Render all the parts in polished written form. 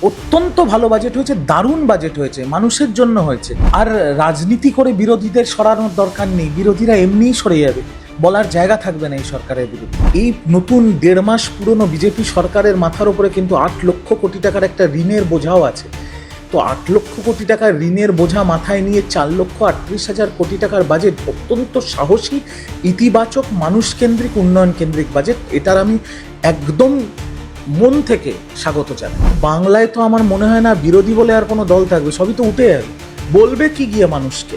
অত্যন্ত ভালো বাজেট হয়েছে, দারুণ বাজেট হয়েছে, মানুষের জন্য হয়েছে। আর রাজনীতি করে বিরোধীদের সরানোর দরকার নেই, বিরোধীরা এমনিই সরে যাবে, বলার জায়গা থাকবে না এই সরকারের বিরুদ্ধে। এই নতুন 1.5 মাস পুরনো বিজেপি সরকারের মাথার উপরে কিন্তু 8 লক্ষ কোটি টাকার একটা ঋণের বোঝাও আছে। তো 8 লক্ষ কোটি টাকার ঋণের বোঝা মাথায় নিয়ে 4,38,000 কোটি টাকার বাজেট অত্যন্ত সাহসী, ইতিবাচক, মানুষকেন্দ্রিক, উন্নয়ন কেন্দ্রিক বাজেট। এটার আমি একদম মন থেকে স্বাগত জানাই। বাংলায় তো আমার মনে হয় না বিরোধী বলে আর কোনো দল থাকবে, সবই তো উঠে যাবে। বলবে কি গিয়ে মানুষকে?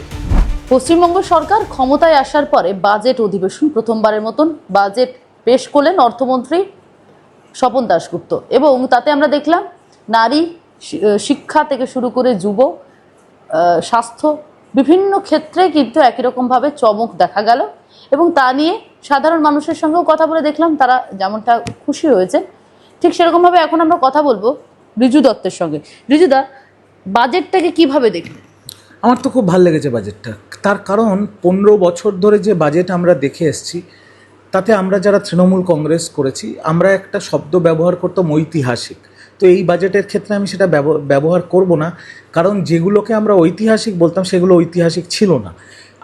পশ্চিমবঙ্গ সরকার ক্ষমতায় আসার পরে বাজেট অধিবেশন প্রথমবারের মতন বাজেট পেশ করলেন অর্থমন্ত্রী স্বপন দাশগুপ্ত, এবং তাতে আমরা দেখলাম নারী শিক্ষা থেকে শুরু করে যুব স্বাস্থ্য বিভিন্ন ক্ষেত্রে কিন্তু একই রকমভাবে চমক দেখা গেল, এবং তা নিয়ে সাধারণ মানুষের সঙ্গেও কথা বলে দেখলাম তারা যেমনটা খুশি হয়েছে। ঠিক সেরকমভাবে এখন আমরা কথা বলবো রিজু দত্তের সঙ্গে। রিজুদা, বাজেটটাকে কিভাবে দেখলেন? আমার তো খুব ভালো লেগেছে বাজেটটা। তার কারণ 15 বছর ধরে যে বাজেট আমরা দেখে এসেছি, তাতে আমরা যারা তৃণমূল কংগ্রেস করেছি, আমরা একটা শব্দ ব্যবহার করতাম ঐতিহাসিক। তো এই বাজেটের ক্ষেত্রে আমি সেটা ব্যবহার করব না, কারণ যেগুলোকে আমরা ঐতিহাসিক বলতাম সেগুলো ঐতিহাসিক ছিল না।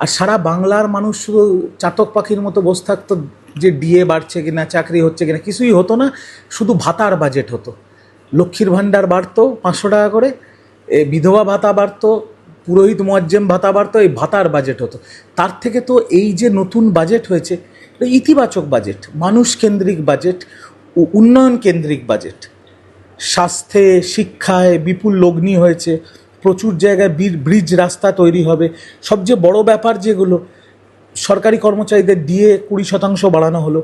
আর সারা বাংলার মানুষ শুধু চাতক পাখির মতো বসে থাকতো যে ডিএ বাড়ছে কিনা, চাকরি হচ্ছে কিনা, কিছুই হতো না। শুধু ভাতার বাজেট হতো, লক্ষ্মীর ভাণ্ডার বাড়তো 500 টাকা করে, বিধবা ভাতা বাড়তো, পুরোহিত মুয়াজ্জেম ভাতা বাড়তো, এই ভাতার বাজেট হতো। তার থেকে তো এই যে নতুন বাজেট হয়েছে, ইতিবাচক বাজেট, মানুষ কেন্দ্রিক বাজেট, উন্নয়ন কেন্দ্রিক বাজেট। স্বাস্থ্যে, শিক্ষায় বিপুল লগ্নি হয়েছে, প্রচুর জায়গায় ব্রিজ, রাস্তা তৈরি হবে। সবচেয়ে বড় ব্যাপার যেগুলো, সরকারি কর্মচারীদের দিয়ে 20% বাড়ানো হলো।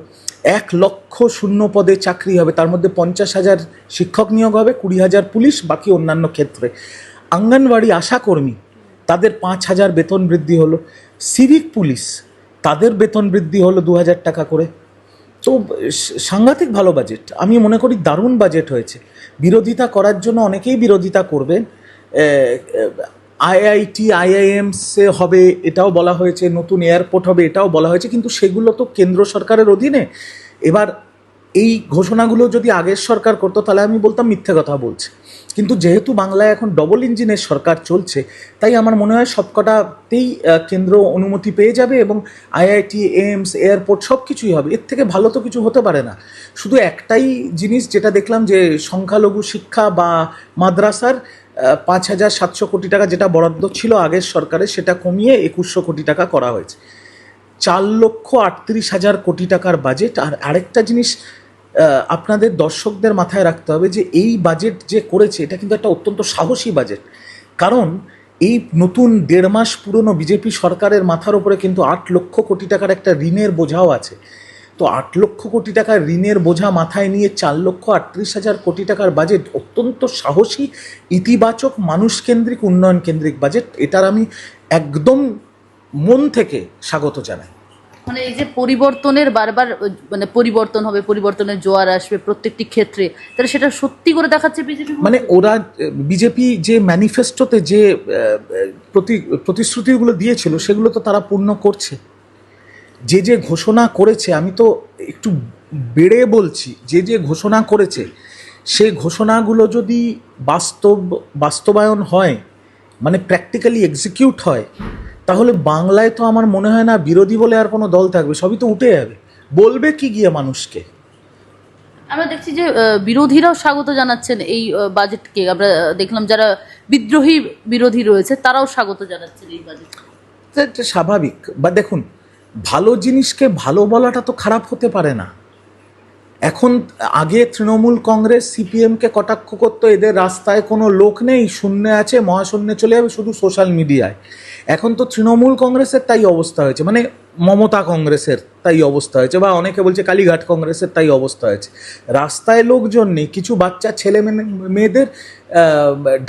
1 লক্ষ শূন্য পদে চাকরি হবে, তার মধ্যে 50,000 শিক্ষক নিয়োগ হবে, 20,000 পুলিশ, বাকি অন্যান্য ক্ষেত্রে। অঙ্গনওয়াড়ি আশাকর্মী, তাদের 5,000 বেতন বৃদ্ধি হলো। সিভিক পুলিশ, তাদের বেতন বৃদ্ধি হলো 2,000 টাকা করে। তো সাংঘাতিক ভালো বাজেট, আমি মনে করি দারুণ বাজেট হয়েছে। বিরোধিতা করার জন্য অনেকেই বিরোধিতা করবেন। আইআইটি, আইআইএমসে হবে এটাও বলা হয়েছে, নতুন এয়ারপোর্ট হবে এটাও বলা হয়েছে, কিন্তু সেগুলো তো কেন্দ্র সরকারের অধীনে। এবার এই ঘোষণাগুলো যদি আগের সরকার করতো তাহলে আমি বলতাম মিথ্যে কথা বলছে। কিন্তু যেহেতু বাংলায় এখন ডবল ইঞ্জিনের সরকার চলছে, তাই আমার মনে হয় সবকটাতেই কেন্দ্র অনুমতি পেয়ে যাবে, এবং আইআইটি, এইমস, এয়ারপোর্ট সব কিছুই হবে। এর থেকে ভালো তো কিছু হতে পারে না। শুধু একটাই জিনিস যেটা দেখলাম, যে সংখ্যালঘু শিক্ষা বা মাদ্রাসার 5,700 কোটি টাকা যেটা বরাদ্দ ছিল আগের সরকারের, সেটা কমিয়ে 2,100 কোটি টাকা করা হয়েছে। 4,38,000 কোটি টাকার বাজেট। আর আরেকটা জিনিস আপনাদের দর্শকদের মাথায় রাখতে হবে, যে এই বাজেট যে করেছে এটা কিন্তু একটা অত্যন্ত সাহসী বাজেট। কারণ এই নতুন 1.5 মাস পুরনো বিজেপি সরকারের মাথার উপরে কিন্তু 8 লক্ষ কোটি টাকার একটা ঋণের বোঝাও আছে। তো 8 লক্ষ কোটি টাকার ঋণের বোঝা মাথায় নিয়ে 4,38,000 কোটি টাকার বাজেট অত্যন্ত সাহসী, ইতিবাচক, মানুষকেন্দ্রিক, উন্নয়ন কেন্দ্রিক বাজেট। এটার আমি একদম মন থেকে স্বাগত জানাই। মানে এই যে পরিবর্তনের বারবার মানে পরিবর্তন হবে, পরিবর্তনের জোয়ার আসবে প্রত্যেকটি ক্ষেত্রে, তাহলে সেটা সত্যি করে দেখাচ্ছে বিজেপি। মানে ওরা বিজেপি যে ম্যানিফেস্টোতে যে প্রতিশ্রুতিগুলো দিয়েছিল সেগুলো তো তারা পূর্ণ করছে। যে ঘোষণা করেছে, আমি তো একটু বেড়ে বলছি, যে ঘোষণা করেছে সেই ঘোষণাগুলো যদি বাস্তবায়ন হয়, মানে প্র্যাকটিক্যালি এক্সিকিউট হয়, তাহলে বাংলায় তো আমার মনে হয় না বিরোধী বলে আর কোনো দল থাকবে, সবই তো উঠে যাবে। বলবে কি গিয়ে মানুষকে? আমরা দেখছি যে বিরোধীরাও স্বাগত জানাচ্ছেন এই বাজেটকে। আমরা দেখলাম যারা বিদ্রোহী বিরোধী রয়েছে তারাও স্বাগত জানাচ্ছেন এই বাজেট। এটা স্বাভাবিক। বা দেখুন, ভালো জিনিসকে ভালো বলাটা তো খারাপ হতে পারে না। এখন আগে তৃণমূল কংগ্রেস সিপিএমকে কটাক্ষ করতো, এদের রাস্তায় কোনো লোক নেই, শূন্যে আছে, মহাশূন্যে চলে যাবে, শুধু সোশ্যাল মিডিয়ায়। এখন তো তৃণমূল কংগ্রেসের তাই অবস্থা হয়েছে, মানে মমতা কংগ্রেসের তাই অবস্থা হয়েছে, বা অনেকে বলছে কালীঘাট কংগ্রেসের তাই অবস্থা হয়েছে। রাস্তায় লোকজন নেই, কিছু বাচ্চা ছেলে মেয়েদের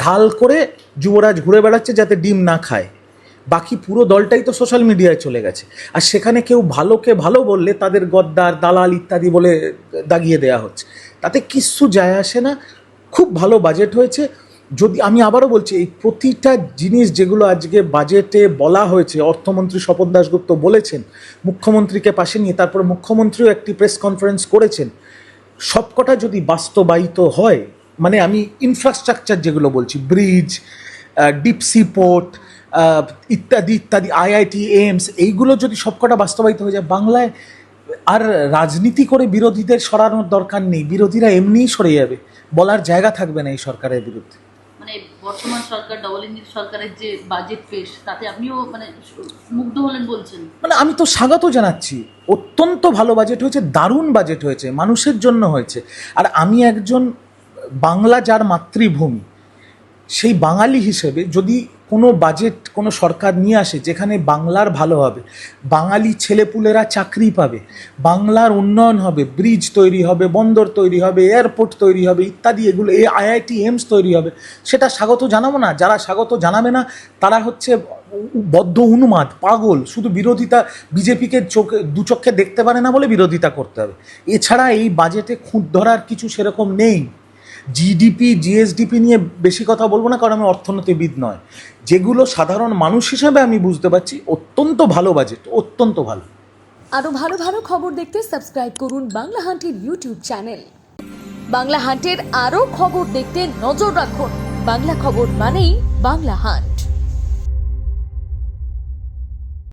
ঢাল করে যুবরাজ ঘুরে বেড়াচ্ছে যাতে ডিম না খায়। বাকি পুরো দলটাই তো সোশ্যাল মিডিয়ায় চলে গেছে। আর সেখানে কেউ ভালোকে ভালো বললে তাদের গদ্দার, দালাল ইত্যাদি বলে দাগিয়ে দেওয়া হচ্ছে। তাতে কিচ্ছু যায় আসে না। খুব ভালো বাজেট হয়েছে। যদি আমি আবারও বলছি, এই প্রতিটা জিনিস যেগুলো আজকে বাজেটে বলা হয়েছে, অর্থমন্ত্রী স্বপন দাশগুপ্ত বলেছেন, মুখ্যমন্ত্রীকে পাশে নিয়ে, তারপরে মুখ্যমন্ত্রীও একটি প্রেস কনফারেন্স করেছেন, সবকটা যদি বাস্তবায়িত হয়, মানে আমি ইনফ্রাস্ট্রাকচার যেগুলো বলছি, ব্রিজ, ডিপ সি পোর্ট ইত্যাদি ইত্যাদি, আইআইটি, এইমস, এইগুলো যদি সবকটা বাস্তবায়িত হয়ে যায়, বাংলায় আর রাজনীতি করে বিরোধীদের সরানোর দরকার নেই। বিরোধীরা এমনিই সরে যাবে, বলার জায়গা থাকবে না এই সরকারের বিরুদ্ধে। মানে বর্তমান সরকার, ডবল ইঞ্জিন সরকারের যে বাজেট পেশ, তাতে আপনিও মানে মুগ্ধ হলেন বলছেন? মানে আমি তো স্বাগত জানাচ্ছি, অত্যন্ত ভালো বাজেট হয়েছে, দারুণ বাজেট হয়েছে, মানুষের জন্য হয়েছে। আর আমি একজন বাংলা যার মাতৃভূমি, সেই বাঙালি হিসেবে যদি কোনো বাজেট কোনো সরকার নিয়ে আসে যেখানে বাংলার ভালো হবে, বাঙালি ছেলেপুলেরা চাকরি পাবে, বাংলার উন্নয়ন হবে, ব্রিজ তৈরি হবে, বন্দর তৈরি হবে, এয়ারপোর্ট তৈরি হবে ইত্যাদি, এগুলো আইআইটি, এইমস তৈরি হবে, সেটা স্বাগত জানাবো না? যারা স্বাগত জানাবে না তারা হচ্ছে বদ্ধ উন্মাদ, পাগল, শুধু বিরোধিতা, বিজেপিকে দু চোখে দেখতে পারে না বলে বিরোধিতা করতে হবে। এছাড়া এই বাজেটে খুঁত ধরার কিছু সেরকম নেই। জিডিপি, জিএসডিপি নিয়ে বেশি কথা বলবো না, কারণ আমি অর্থনীতিবিদ নয়। যেগুলো সাধারণ মানুষ হিসেবে আমি বুঝতে পারছি, অত্যন্ত ভালো বাজেট, অত্যন্ত ভালো। আরও ভালো ভালো খবর দেখতে সাবস্ক্রাইব করুন বাংলা হান্টের ইউটিউব চ্যানেল। বাংলা হান্টের আরও খবর দেখতে নজর রাখুন। বাংলা খবর মানেই বাংলা হান্ট।